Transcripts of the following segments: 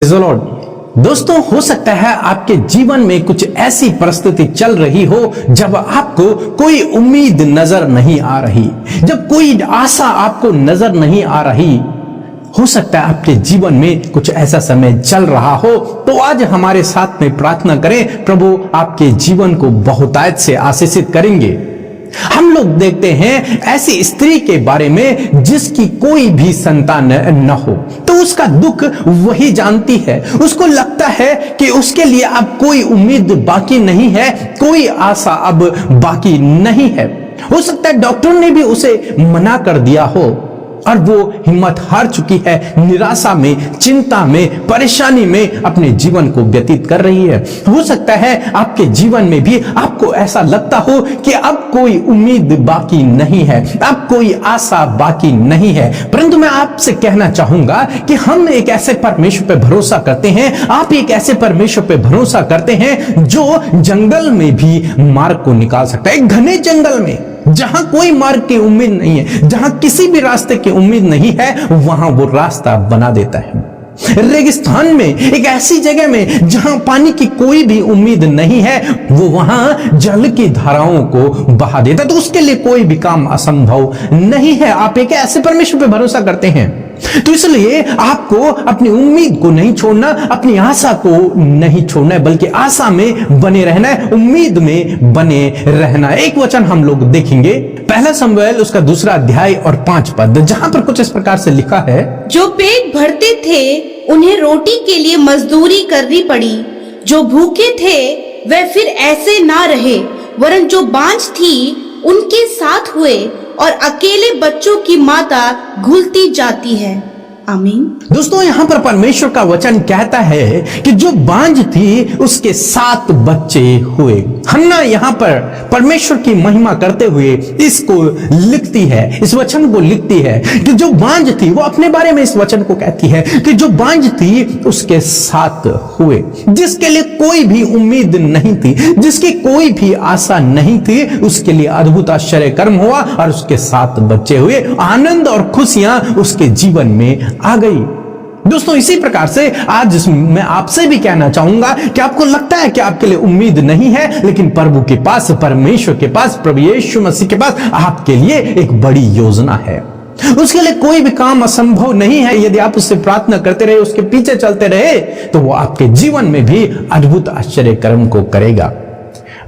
Praise the Lord. दोस्तों, हो सकता है आपके जीवन में कुछ ऐसी परिस्थिति चल रही हो जब आपको कोई उम्मीद नजर नहीं आ रही, जब कोई आशा आपको नजर नहीं आ रही। हो सकता है आपके जीवन में कुछ ऐसा समय चल रहा हो, तो आज हमारे साथ में प्रार्थना करें, प्रभु आपके जीवन को बहुतायत से आशीषित करेंगे। हम लोग देखते हैं ऐसी स्त्री के बारे में जिसकी कोई भी संतान न हो, तो उसका दुख वही जानती है। उसको लगता है कि उसके लिए अब कोई उम्मीद बाकी नहीं है, कोई आशा अब बाकी नहीं है। हो सकता है डॉक्टर ने भी उसे मना कर दिया हो और वो हिम्मत हार चुकी है, निराशा में, चिंता में, परेशानी में अपने जीवन को व्यतीत कर रही है। हो सकता है आपके जीवन में भी आपको ऐसा लगता हो कि अब कोई उम्मीद बाकी नहीं है, अब कोई आशा बाकी नहीं है। परंतु मैं आपसे कहना चाहूंगा कि हम एक ऐसे परमेश्वर पे भरोसा करते हैं, आप एक ऐसे परमेश्वर पे भरोसा करते हैं जो जंगल में भी मार्ग को निकाल सकता है। एक घने जंगल में जहां कोई मार्ग की उम्मीद नहीं है, जहां किसी भी रास्ते की उम्मीद नहीं है, वहां वो रास्ता बना देता है। रेगिस्तान में, एक ऐसी जगह में जहां पानी की कोई भी उम्मीद नहीं है, वो वहां जल की धाराओं को बहा देता है। तो उसके लिए कोई भी काम असंभव नहीं है। आप एक ऐसे परमेश्वर पे भरोसा करते हैं, तो इसलिए आपको अपनी उम्मीद को नहीं छोड़ना, अपनी आशा को नहीं छोड़ना है, बल्कि आशा में बने रहना है, उम्मीद में बने रहना है। एक वचन हम लोग देखेंगे, पहला शमूएल उसका 2 अध्याय और 5 पद, जहां पर कुछ इस प्रकार से लिखा है, जो पेट भरते थे उन्हें रोटी के लिए मजदूरी करनी पड़ी, जो भूखे थे वे फिर ऐसे ना रहे, वरन जो बांझ थी उनके साथ हुए और अकेले बच्चों की माता घुलती जाती है। आमीन। दोस्तों, यहां पर परमेश्वर का वचन कहता है कि जो बांझ थी उसके 7 बच्चे हुए। हन्ना यहां पर परमेश्वर की महिमा करते हुए इसको लिखती है, इस वचन को लिखती है कि जो बांझ थी, वो अपने बारे में इस वचन को कहती है कि जो बांझ थी उसके 7 हुए, जिसके लिए कोई भी उम्मीद नहीं थी, जिसकी कोई भी आशा नहीं थी, उसके लिए अद्भुत आश्चर्य कर्म हुआ और उसके 7 बच्चे हुए। आनंद और खुशियां उसके जीवन में आ गई। दोस्तों, इसी प्रकार से आज मैं आपसे भी कहना चाहूंगा कि आपको लगता है कि आपके लिए उम्मीद नहीं है, लेकिन प्रभु के पास, परमेश्वर के पास, प्रभु यीशु मसीह के पास आपके लिए एक बड़ी योजना है। उसके लिए कोई भी काम असंभव नहीं है। यदि आप उससे प्रार्थना करते रहे, उसके पीछे चलते रहे, तो वो आपके जीवन में भी अद्भुत आश्चर्य कर्म को करेगा।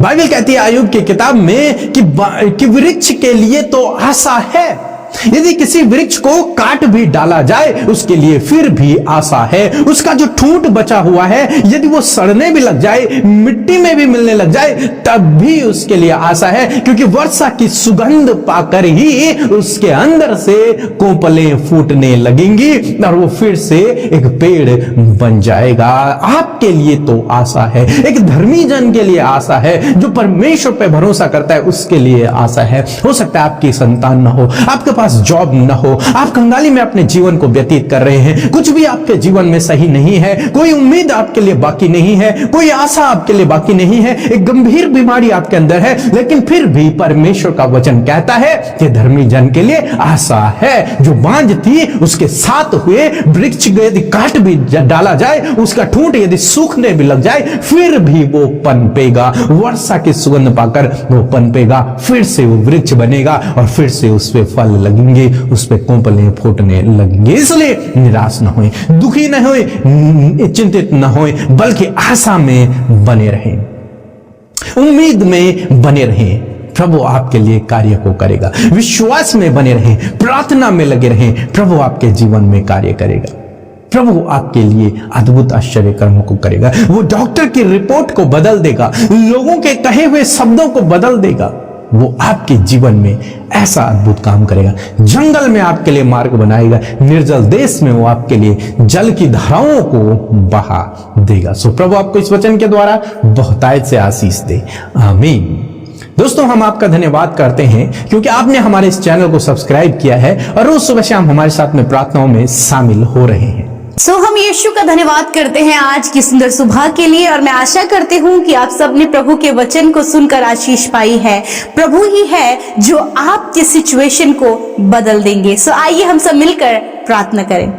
बाइबल कहती है आयुब की किताब में कि वृक्ष के लिए तो आशा है, यदि किसी वृक्ष को काट भी डाला जाए उसके लिए फिर भी आशा है। उसका जो ठूंठ बचा हुआ है, यदि वो सड़ने भी लग जाए, मिट्टी में भी मिलने लग जाए, तब भी उसके लिए आशा है, क्योंकि वर्षा की सुगंध पाकर ही उसके अंदर से कोपलें फूटने लगेंगी और वो फिर से एक पेड़ बन जाएगा। आपके लिए तो आशा है, एक धर्मी जन के लिए आशा है, जो परमेश्वर पे भरोसा करता है उसके लिए आशा है। हो सकता है आपकी संतान न हो, आपके पास जॉब न हो, आप कंगाली में अपने जीवन को व्यतीत कर रहे हैं, कुछ भी आपके जीवन में सही नहीं है, कोई उम्मीद आपके लिए बाकी नहीं है, कोई आशा आपके लिए बाकी नहीं है, एक गंभीर बीमारी आपके अंदर है, लेकिन फिर भी परमेश्वर का वचन कहता है कि धर्मी जन के लिए आशा है। जो बांझ थी उसके 7 हुए, वृक्ष यदि काट भी डाला जाए, उसका ठूंठ यदि सूखने भी लग जाए, फिर भी वो पनपेगा, वर्षा की सुगंध पाकर वो पनपेगा, फिर से वो वृक्ष बनेगा और फिर से उस पे फल लगेंगे, उस पे कोंपलें फूटने लगेंगे। इसलिए निराश न होए, दुखी न होए, चिंतित न होए, बल्कि आशा में बने रहें, उम्मीद में बने रहें। प्रभु आपके लिए कार्य को करेगा। विश्वास में बने रहें, प्रार्थना में लगे रहें, प्रभु आपके जीवन में कार्य करेगा। प्रभु आपके लिए अद्भुत आश्चर्य कर्म को करेगा। वो डॉक्टर की रिपोर्ट को बदल देगा, लोगों के कहे हुए शब्दों को बदल देगा। वो आपके जीवन में ऐसा अद्भुत काम करेगा। जंगल में आपके लिए मार्ग बनाएगा, निर्जल देश में वो आपके लिए जल की धाराओं को बहा देगा। सो प्रभु आपको इस वचन के द्वारा बहुतायत से आशीष दे। आमीन। दोस्तों, हम आपका धन्यवाद करते हैं क्योंकि आपने हमारे इस चैनल को सब्सक्राइब किया है और रोज सुबह शाम हमारे साथ में प्रार्थनाओं में शामिल हो रहे हैं। हम यीशु का धन्यवाद करते हैं आज की सुंदर सुबह के लिए, और मैं आशा करती हूँ कि आप सब ने प्रभु के वचन को सुनकर आशीष पाई है। प्रभु ही है जो आपके सिचुएशन को बदल देंगे। आइए हम सब मिलकर प्रार्थना करें।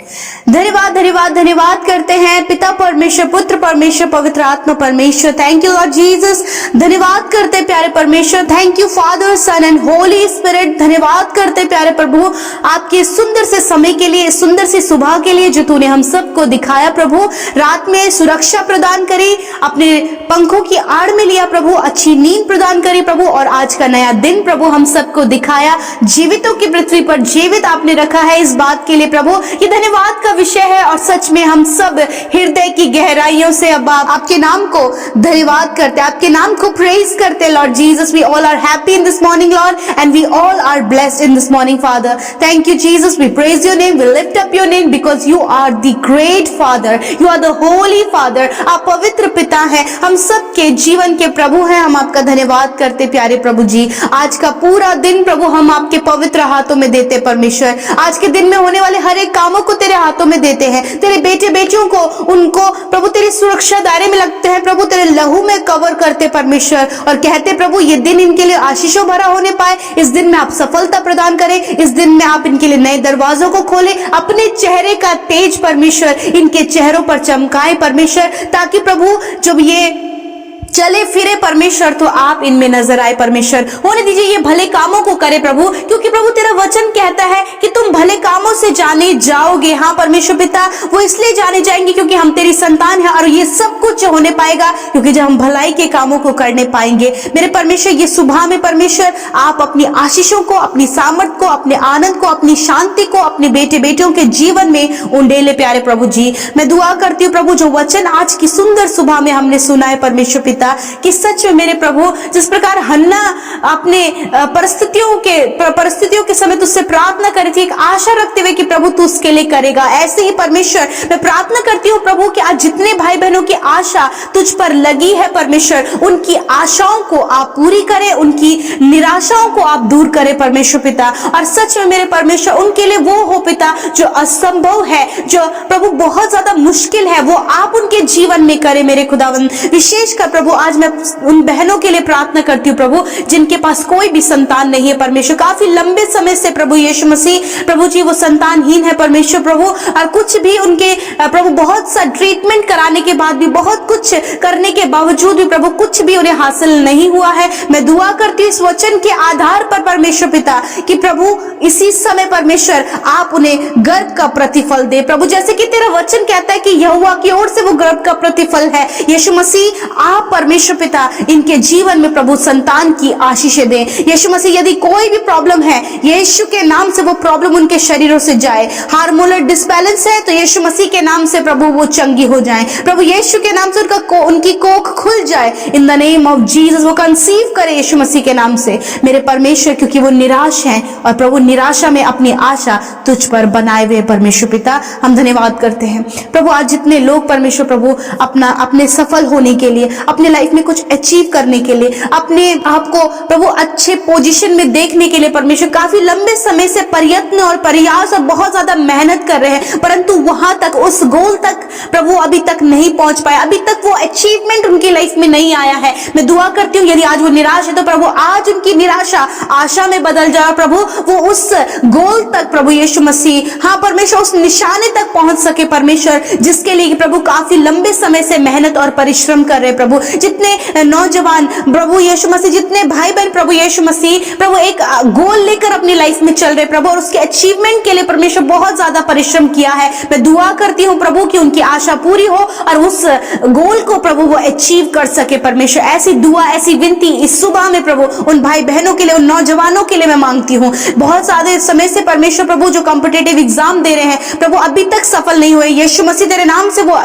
धन्यवाद धन्यवाद धन्यवाद करते हैं पिता परमेश्वर, पुत्र परमेश्वर, पवित्र आत्मा परमेश्वर। Thank you Lord Jesus. धन्यवाद करते प्यारे परमेश्वर। Thank you father, son and holy spirit. धन्यवाद करते प्यारे प्रभु आपके सुंदर से समय के लिए, सुंदर सी सुबह के लिए जो तूने हम सबको दिखाया प्रभु। रात में सुरक्षा प्रदान करी, अपने पंखों की आड़ में लिया प्रभु, अच्छी नींद प्रदान करी प्रभु, और आज का नया दिन प्रभु हम सबको दिखाया। जीवितों की पृथ्वी पर जीवित आपने रखा है, इस बात के लिए प्रभु ये धन्यवाद का विषय है। और सच में हम सब हृदय की गहराइयों से अब आपके नाम को धन्यवाद करते, आपके नाम को प्रेज करते Lord Jesus. We all are happy in this morning Lord, and we all are blessed in this morning father. Thank you Jesus, we praise your name, we lift up your name, because you are the great father, you are the holy father. आप पवित्र पिता हैं, हम सबके जीवन के प्रभु हैं। हम आपका धन्यवाद करते प्यारे प्रभु जी। आज का पूरा दिन प्रभु हम आपके पवित्र हाथों में देते परमेश्वर। आज के दिन में होने वाले हर एक कामों को तेरे हाथों में देते हैं। तेरे बेटे बेटियों को, उनको प्रभु तेरी सुरक्षा दायरे में लगते हैं प्रभु, तेरे लहू में कवर करते परमेश्वर, और कहते प्रभु ये दिन इनके लिए आशीषों भरा होने पाए। इस दिन में आप सफलता प्रदान करें, इस दिन में आप इनके लिए नए दरवाजों को खोले, अपने चेहरे का तेज परमेश्वर इनके चेहरों पर चमकाए परमेश्वर, ताकि प्रभु जब ये चले फिरे परमेश्वर तो आप इनमें नजर आए परमेश्वर। होने दीजिए ये भले कामों को करे प्रभु, क्योंकि प्रभु तेरा वचन कहता है कि तुम भले कामों से जाने जाओगे। हाँ परमेश्वर पिता, वो इसलिए जाने जाएंगे क्योंकि हम तेरी संतान हैं, और ये सब कुछ होने पाएगा क्योंकि जब हम भलाई के कामों को करने पाएंगे। मेरे परमेश्वर ये सुबह में परमेश्वर आप अपनी आशीषों को, अपनी सामर्थ को, अपने आनंद को, अपनी शांति को अपने बेटे बेटियों के जीवन में उंडेले प्यारे प्रभु जी। मैं दुआ करती हूँ प्रभु जो वचन आज की सुंदर सुबह में हमने सुना है परमेश्वर पिता, कि सच में मेरे प्रभु जिस प्रकार हन्ना अपने परिस्थितियों के समय तुझसे प्रार्थना करी थी, एक आशा रखते हुए कि प्रभु तू उसके लिए करेगा, ऐसे ही परमेश्वर मैं प्रार्थना करती हूँ प्रभु कि आज जितने भाई बहनों की आशा तुझ पर लगी है परमेश्वर, उनकी आशाओं को आप पूरी करें, उनकी निराशाओं को आप दूर करें परमेश्वर पिता। और सच में मेरे परमेश्वर उनके लिए वो हो पिता जो असंभव है, जो प्रभु बहुत ज्यादा मुश्किल है, वो आप उनके जीवन में करें मेरे खुदावन। विशेषकर प्रभु आज मैं उन बहनों के लिए प्रार्थना करती हूँ प्रभु जिनके पास कोई भी संतान नहीं है परमेश्वर, काफी लंबे समय से प्रभु यीशु मसीह प्रभु जी वो संतानहीन है परमेश्वर प्रभु, और कुछ भी उनके प्रभु बहुत सा ट्रीटमेंट कराने के बाद भी, बहुत कुछ करने के बावजूद भी प्रभु कुछ भी उन्हें हासिल नहीं हुआ है। मैं दुआ करती हूँ इस वचन के आधार पर परमेश्वर पिता कि प्रभु इसी समय परमेश्वर आप उन्हें गर्भ का प्रतिफल दे प्रभु, जैसे कि तेरा वचन कहता है कि यहोवा की ओर से वो गर्भ का प्रतिफल है। यीशु मसीह आप परमेश्वर पिता इनके जीवन में प्रभु संतान की आशीषें दें। यीशु मसीह यदि कोई भी प्रॉब्लम है यीशु के नाम से वो प्रॉब्लम उनके शरीरों से जाए। हार्मोनल डिसबैलेंस है तो यीशु मसीह के नाम से प्रभु वो चंगी हो जाए प्रभु, यीशु के नाम से उनकी कोख खुल जाए in the name of Jesus, वो कंसीव करे यीशु मसीह के नाम से मेरे परमेश्वर, क्योंकि वो निराश हैं और प्रभु निराशा में अपनी आशा तुझ पर बनाए हुए परमेश्वर पिता हम धन्यवाद करते हैं प्रभु। आज जितने लोग परमेश्वर प्रभु अपने सफल होने के लिए, अपने लाइफ में कुछ अचीव करने के लिए, अपने आप को प्रभु अच्छे पोजीशन में देखने के लिए परमेश्वर काफी लंबे समय से प्रयत्न और प्रयास और बहुत ज्यादा मेहनत कर रहे हैं, परंतु वहां तक उस गोल तक प्रभु अभी तक नहीं पहुंच पाए, अभी तक वो अचीवमेंट उनकी लाइफ में नहीं आया है। मैं दुआ करती हूँ यदि आज वो निराश है तो प्रभु आज उनकी निराशा आशा में बदल जाए प्रभु, वो उस गोल तक प्रभु यीशु मसीह हाँ परमेश्वर उस निशाने तक पहुंच सके परमेश्वर, जिसके लिए प्रभु काफी लंबे समय से मेहनत और परिश्रम कर रहे प्रभु। जितने नौजवान प्रभु यीशु मसीह, जितने भाई बहन प्रभु यीशु मसीह प्रभु एक गोल लेकर अपनी लाइफ में चल रहे प्रभु, और उसके अचीवमेंट के लिए परमेश्वर बहुत ज्यादा परिश्रम किया है। मैं दुआ करती हूँ प्रभु कि उनकी आशा पूरी हो और उस गोल को प्रभु वो अचीव कर सके परमेश्वर। ऐसी दुआ, ऐसी विनती इस सुबह में प्रभु उन भाई बहनों के लिए, उन नौजवानों के लिए मैं मांगती हूँ। बहुत सारे समय से परमेश्वर प्रभु जो कॉम्पिटेटिव एग्जाम दे रहे हैं प्रभु अभी तक सफल नहीं हुए, यीशु मसीह तेरे नाम से वो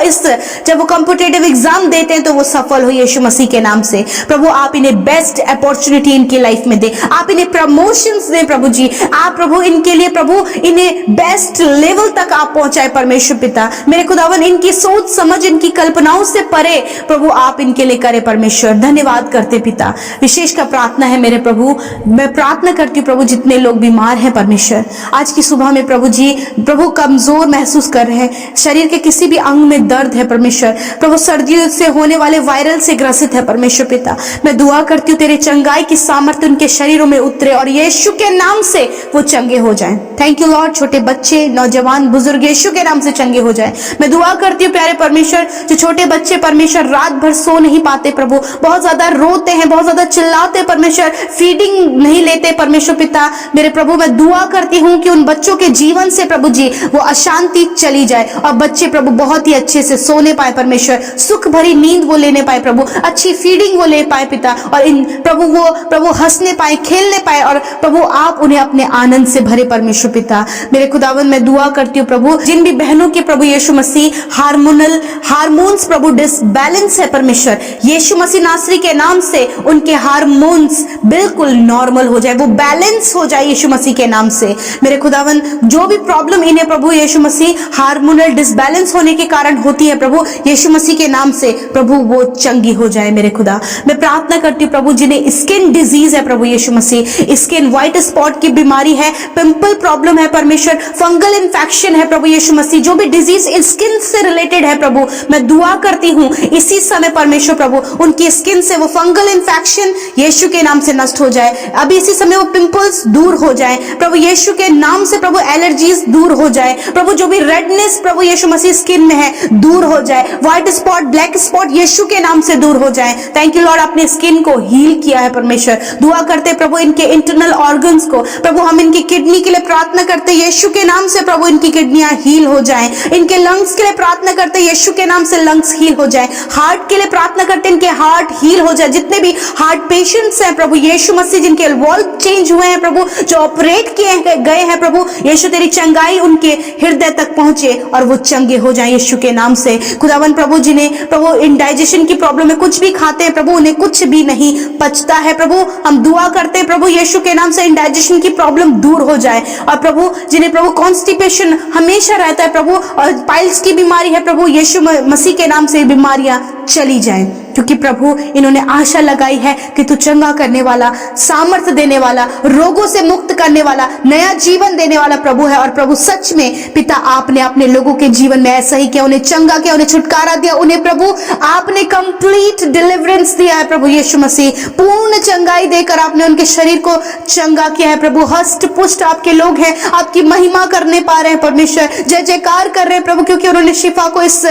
जब वो कॉम्पिटेटिव एग्जाम देते हैं तो वो सफल हो यीशु मसीह के नाम से प्रभु। आप इन्हें बेस्ट अपॉर्चुनिटी इनकी लाइफ में दे, आप इन्हें प्रमोशंस दें प्रभु जी, आप प्रभु इनके लिए प्रभु इन्हें बेस्ट लेवल तक आप पहुंचाए परमेश्वर पिता मेरे खुदावन। इनकी सोच समझ, इनकी कल्पनाओं से परे प्रभु आप इनके लिए करें परमेश्वर। धन्यवाद करते पिता। विशेष का प्रार्थना है मेरे प्रभु, मैं प्रार्थना करती हूँ प्रभु जितने लोग बीमार हैं परमेश्वर, आज की सुबह में प्रभु जी प्रभु कमजोर महसूस कर रहे हैं, शरीर के किसी भी अंग में दर्द है परमेश्वर, प्रभु सर्दियों से होने वाले वायरल से ग्रसित है परमेश्वर पिता, मैं दुआ करती हूँ तेरे चंगाई की सामर्थ्य उनके शरीरों में उतरे और यीशु के नाम से वो चंगे हो जाएं। Thank you Lord. छोटे बच्चे, नौजवान, बुजुर्ग यीशु के नाम से चंगे हो जाएं। मैं दुआ करती हूँ प्यारे परमेश्वर, जो छोटे बच्चे परमेश्वर रात भर सो नहीं पाते प्रभु, बहुत ज्यादा रोते हैं, बहुत ज्यादा चिल्लाते परमेश्वर, फीडिंग नहीं लेते परमेश्वर पिता, मेरे प्रभु मैं दुआ करती हूँ कि उन बच्चों के जीवन से प्रभु जी वो अशांति चली जाए और बच्चे प्रभु बहुत ही अच्छे से सोने पाए परमेश्वर, सुख भरी नींद वो लेने पाए प्रभु, अच्छी फीडिंग वो ले पाए पिता, और इन प्रभु वो प्रभु हंसने पाए, खेलने पाए, और प्रभु आप उन्हें अपने आनंद से भरे परमेश्वर पिता। मेरे खुदावन मैं दुआ करती हूँ प्रभु जिन भी बहनों के प्रभु यीशु मसीह हार्मोन्स प्रभु डिसबैलेंस है परमेश्वर, यीशु मसीह नासरी के नाम से उनके हार्मोन्स बिल्कुल नॉर्मल हो जाए, वो बैलेंस हो जाए यीशु मसीह के नाम से। मेरे खुदावन जो भी प्रॉब्लम इन्हें प्रभु यीशु मसीह हार्मोनल डिसबैलेंस होने के कारण होती है प्रभु यीशु मसीह के नाम से प्रभु वो चंगी हो जाए। मेरे खुदा मैं प्रार्थना करती हूँ प्रभु जिन्हें स्किन डिजीज है प्रभु यीशु मसीह, स्किन व्हाइट स्पॉट की बीमारी है, पिंपल प्रॉब्लम है परमेश्वर, फंगल इन्फेक्शन है प्रभु यीशु मसीह, जो भी डिजीज स्किन से रिलेटेड है प्रभु मैं दुआ करती हूँ इसी समय परमेश्वर प्रभु उनकी स्किन से वो फंगल इन्फेक्शन यीशु के नाम से नष्ट हो जाए, अभी इसी समय वो पिंपल्स दूर हो जाए प्रभु यीशु के नाम से, प्रभु एलर्जीज दूर हो जाए प्रभु, जो भी रेडनेस प्रभु यीशु मसीह स्किन में है दूर हो जाए, व्हाइट स्पॉट ब्लैक स्पॉट यीशु के नाम से दूर हो जाए। थैंक यू लॉर्ड, अपने स्किन को हील किया है परमेश्वर। दुआ करते प्रभु इनके इंटरनल ऑर्गन्स को प्रभु, हम इनकी किडनी के लिए प्रार्थना करते यीशु के नाम से प्रभु इनकी किडनियां हील हो जाएं, इनके लंग्स के लिए प्रार्थना करते यीशु के नाम से लंग्स हील हो जाए, हार्ट के लिए प्रार्थना करते इनके हार्ट हील हो जाए, जितने भी हार्ट पेशेंट्स हैं प्रभु यीशु मसीह जिनके वॉल्व चेंज हुए हैं प्रभु, जो ऑपरेट किए गए हैं प्रभु यीशु तेरी चंगाई उनके हृदय तक पहुंचे और वो चंगे हो जाएं यीशु के नाम से। खुदावन प्रभु जिन्हें प्रभु इंडाइजेशन की प्रॉब्लम है, कुछ भी खाते हैं प्रभु उन्हें कुछ भी नहीं पचता है प्रभु, हम दुआ करते हैं प्रभु यीशु के नाम से इंडाइजेशन की प्रॉब्लम दूर हो जाए, और प्रभु जिन्हें प्रभु कॉन्स्टिपेशन हमेशा रहता है प्रभु और पाइल्स की बीमारी है प्रभु यीशु मसीह के नाम से बीमारियां चली जाएं, क्योंकि प्रभु इन्होंने आशा लगाई है कि तू चंगा करने वाला, सामर्थ्य देने वाला, रोगों से मुक्त करने वाला, नया जीवन देने वाला प्रभु है। और प्रभु सच में पिता आपने अपने लोगों के जीवन में ऐसा ही किया, उन्हें चंगा किया, उन्हें छुटकारा दिया, उन्हें प्रभु आपने कंप्लीट डिलीवरेंस दिया है प्रभु यीशु मसीह, पूर्ण चंगाई देकर आपने उनके शरीर को चंगा किया है प्रभु। हष्ट पुष्ट आपके लोग हैं, आपकी महिमा करने पा रहे हैं परमेश्वर, जय जयकार कर रहे हैं प्रभु, क्योंकि उन्होंने शिफा को इस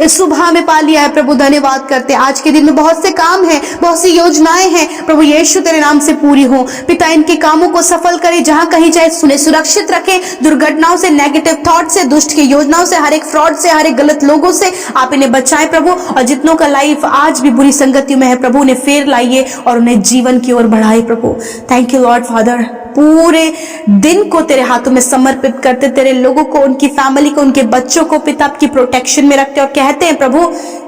सुबह में पा लिया है प्रभु। धन्यवाद करते आज के दिन में बहुत से काम हैं, बहुत सी योजनाएं हैं प्रभु यीशु तेरे नाम से पूरी हो पिता, इनके कामों को सफल करे, जहां कहीं जाए उन्हें सुरक्षित रखें, दुर्घटनाओं से, नेगेटिव थॉट से, दुष्ट की योजनाओं से, हर एक फ्रॉड से, हर एक गलत लोगों से आप इन्हें बचाएं प्रभु, और जितनों का लाइफ आज भी बुरी संगतियों में है प्रभु उन्हें फेर लाइए और उन्हें जीवन की ओर बढ़ाइए प्रभु। थैंक यू लॉर्ड फादर, पूरे दिन को तेरे हाथों में समर्पित करते, तेरे लोगों को, उनकी फैमिली को, उनके बच्चों को पिता आपकी प्रोटेक्शन में रखते और कहते हैं प्रभु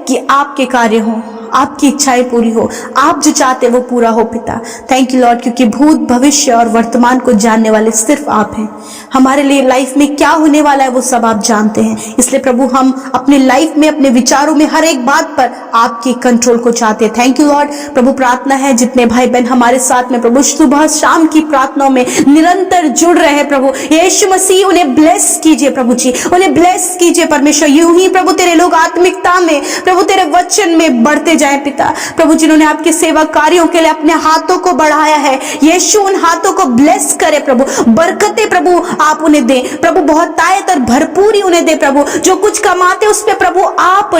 कि आपके कार्य हो, आपकी इच्छाएं पूरी हो, आप जो चाहते वो पूरा हो पिता। थैंक यू लॉर्ड, क्योंकि भूत, भविष्य और वर्तमान को जानने वाले सिर्फ आप हैं, हमारे लिए लाइफ में क्या होने वाला है वो सब आप जानते हैं, इसलिए प्रभु हम अपने लाइफ में, अपने विचारों में, हर एक बात पर आपके कंट्रोल को चाहते हैं। Thank you Lord. प्रभु प्रार्थना है जितने भाई बहन हमारे साथ में प्रभु सुबह शाम की प्रार्थनाओं में निरंतर जुड़ रहे हैं प्रभु यीशु मसीह, उन्हें ब्लेस कीजिए प्रभु जी, उन्हें ब्लेस कीजिए परमेश्वर। यूं ही प्रभु तेरे लोग आत्मिकता में प्रभु तेरे वचन में बढ़ते जाए पिता। प्रभु जिन्होंने आपके सेवा कार्यों के लिए अपने हाथों को बढ़ाया है, यीशु उन हाथों को ब्लेस करे प्रभु, बरकतें प्रभु आप उन्हें दे प्रभु, बहुत आयत और भरपूरी उन्हें दे प्रभु, जो कुछ कमाते उस पे प्रभु आप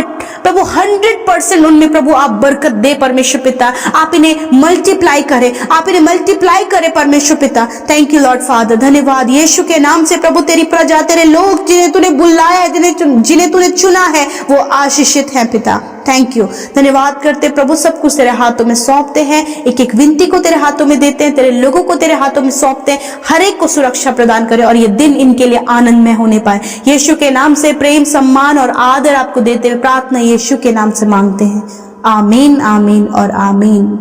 प्रभु 100% उनमें प्रभु आप बरकत दे परमेश्वर पिता, आप इन्हें मल्टीप्लाई करे, आप इन्हें मल्टीप्लाई करे परमेश्वर पिता। थैंक यू लॉर्ड फादर, धन्यवाद यीशु के नाम से प्रभु, तेरी प्रजा, तेरे लोग जिन्हें तूने बुलाया है, जिन्हें तूने चुना है वो आशीषित हैं पिता। थैंक यू, धन्यवाद करते प्रभु, सब कुछ तेरे हाथों में सौंपते हैं, एक एक विनती को तेरे हाथों में देते हैं, तेरे लोगों को तेरे हाथों में सौंपते हैं, हर एक को सुरक्षा प्रदान करे और ये दिन इनके लिए आनंदमय होने पाए। यीशु के नाम से प्रेम, सम्मान और आदर आपको देते हुए प्रार्थना यीशु के नाम से मांगते हैं। आमीन, आमीन और आमीन।